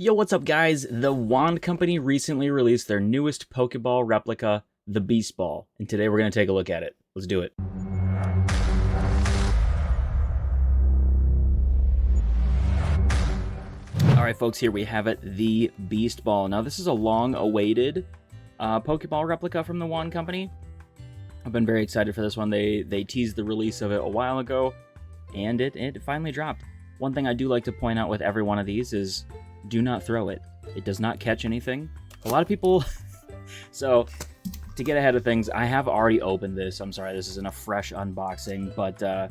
Yo, what's up guys? The Wand Company recently released their newest Pokeball replica, the Beast Ball, and today we're going to take a look at it. Let's do it. Alright folks, here we have it, the Beast Ball. Now this is a long-awaited Pokeball replica from the Wand Company. I've been very excited for this one. They teased the release of it a while ago, and it finally dropped. One thing I do like to point out with every one of these is do not throw it. It does not catch anything. A lot of people... So, to get ahead of things, I have already opened this. I'm sorry, this isn't a fresh unboxing, but a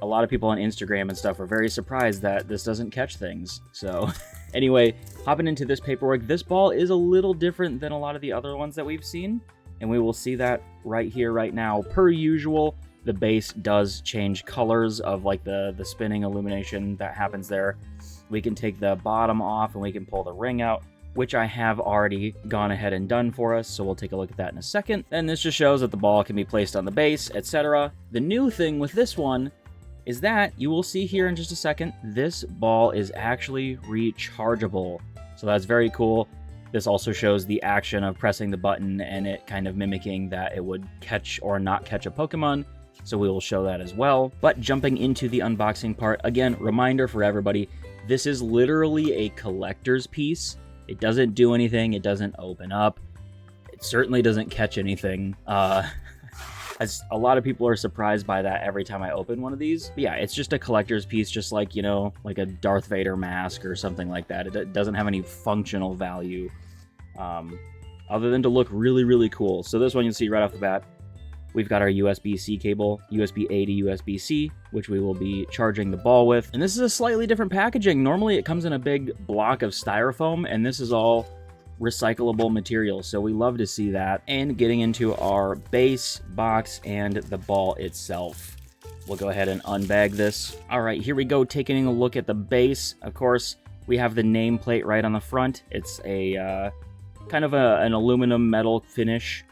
lot of people on Instagram and stuff are very surprised that this doesn't catch things. So, anyway, hopping into this paperwork, this ball is a little different than a lot of the other ones that we've seen, and we will see that right here, right now. Per usual, the base does change colors of like the spinning illumination that happens there. We can take the bottom off and we can pull the ring out, which I have already gone ahead and done for us, so we'll take a look at that in a second. And this just shows that the ball can be placed on the base, etc. The new thing with this one is that, you will see here in just a second, this ball is actually rechargeable. So that's very cool. This also shows the action of pressing the button and it kind of mimicking that it would catch or not catch a Pokemon. So we will show that as well. But jumping into the unboxing part, again, reminder for everybody, this is literally a collector's piece. It doesn't do anything. It doesn't open up. It certainly doesn't catch anything. As a lot of people are surprised by that every time I open one of these. But yeah, it's just a collector's piece, just like, you know, like a Darth Vader mask or something like that. It doesn't have any functional value other than to look really, really cool. So this one you'll see right off the bat. We've got our USB-C cable, USB-A to USB-C, which we will be charging the ball with. And this is a slightly different packaging. Normally it comes in a big block of styrofoam, and this is all recyclable material. So we love to see that. And getting into our base, box, and the ball itself. We'll go ahead and unbag this. All right, here we go, taking a look at the base. Of course, we have the nameplate right on the front. It's a kind of an aluminum metal finish.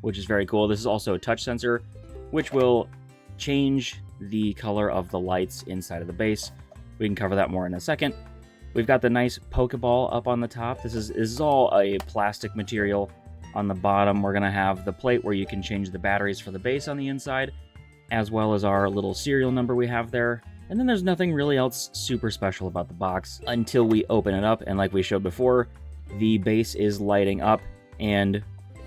Which is very cool. This is also a touch sensor, which will change the color of the lights inside of the base. We can cover that more in a second. We've got the nice Pokeball up on the top. This is all a plastic material. On the bottom, we're going to have the plate where you can change the batteries for the base on the inside, as well as our little serial number we have there. And then there's nothing really else super special about the box until we open it up. And like we showed before, the base is lighting up, and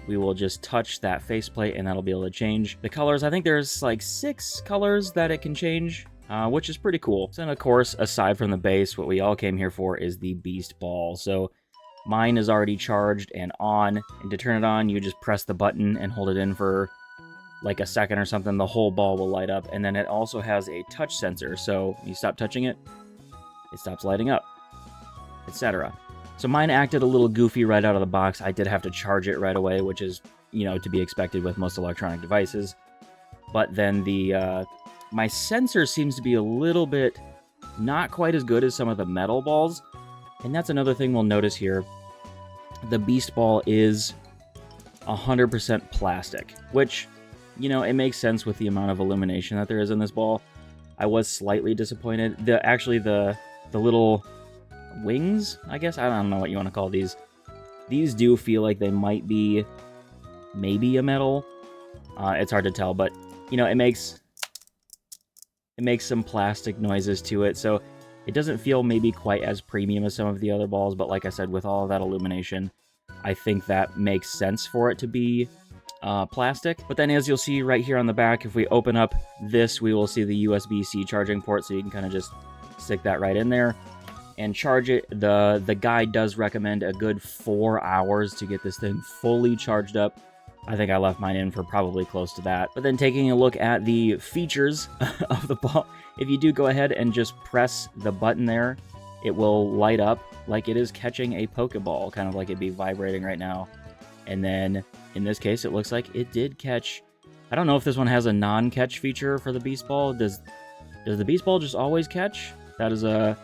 we will just touch that faceplate and that'll be able to change the colors. I think there's like 6 colors that it can change, which is pretty cool. And of course, aside from the base, what we all came here for is the Beast Ball. So mine is already charged and on, and to turn it on, you just press the button and hold it in for like a second or something. The whole ball will light up, and then it also has a touch sensor. So you stop touching it, it stops lighting up, etc. So mine acted a little goofy right out of the box. I did have to charge it right away, which is, you know, to be expected with most electronic devices. But then my sensor seems to be a little bit not quite as good as some of the metal balls. And that's another thing we'll notice here. The Beast Ball is 100% plastic, which, you know, it makes sense with the amount of illumination that there is in this ball. I was slightly disappointed. The little wings, I guess, I don't know what you want to call these. These do feel like they might be maybe a metal. It's hard to tell, but you know, it makes some plastic noises to it, so it doesn't feel maybe quite as premium as some of the other balls. But like I said, with all of that illumination, I think that makes sense for it to be plastic. But then, as you'll see right here on the back, if we open up this, we will see the USB-C charging port, so you can kind of just stick that right in there and charge it. The guide does recommend a good 4 hours to get this thing fully charged up. I think I left mine in for probably close to that. But then taking a look at the features of the ball, if you do go ahead and just press the button there, it will light up like it is catching a Pokeball, kind of like it'd be vibrating right now. And then in this case, it looks like it did catch. I don't know if this one has a non-catch feature for the Beast Ball. Does the Beast Ball just always catch? That is a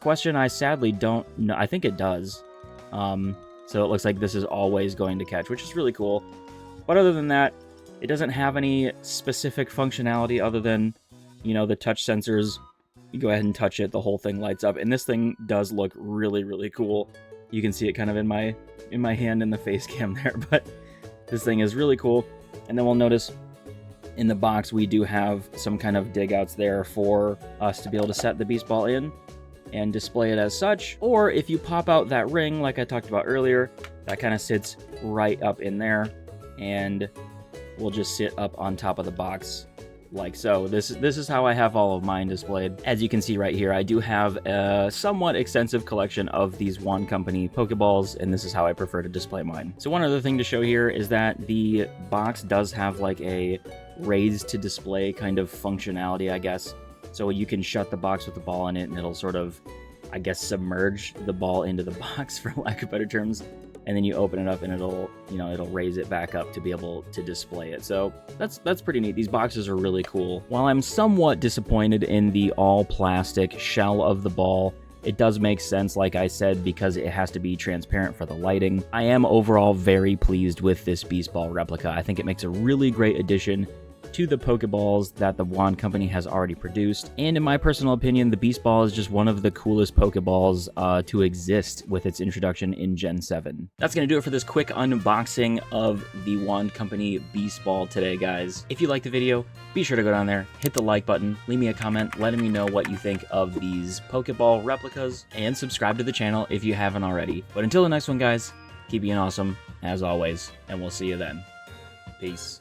question I sadly don't know. I think it does. So it looks like this is always going to catch, which is really cool. But other than that, it doesn't have any specific functionality other than, you know, the touch sensors You go ahead and touch it, the whole thing lights up, and this thing does look really, really cool. You can see it kind of in my hand in the face cam there, but this thing is really cool. And then we'll notice in the box we do have some kind of dig outs there for us to be able to set the beast ball in and display it as such. Or if you pop out that ring, like I talked about earlier, that kind of sits right up in there and will just sit up on top of the box like so. This is how I have all of mine displayed. As you can see right here, I do have a somewhat extensive collection of these Wand Company Pokeballs, and this is how I prefer to display mine. So one other thing to show here is that the box does have like a raise to display kind of functionality, I guess. So you can shut the box with the ball in it, and it'll sort of, I guess, submerge the ball into the box, for lack of better terms. And then you open it up and it'll raise it back up to be able to display it. So that's pretty neat. These boxes are really cool. While I'm somewhat disappointed in the all plastic shell of the ball, it does make sense, like I said, because it has to be transparent for the lighting. I am overall very pleased with this Beast Ball replica. I think it makes a really great addition to the Pokeballs that the Wand Company has already produced. And in my personal opinion, the Beast Ball is just one of the coolest Pokeballs to exist with its introduction in Gen 7. That's going to do it for this quick unboxing of the Wand Company Beast Ball today, guys. If you liked the video, be sure to go down there, hit the like button, leave me a comment letting me know what you think of these Pokeball replicas, and subscribe to the channel if you haven't already. But until the next one, guys, keep being awesome, as always, and we'll see you then. Peace.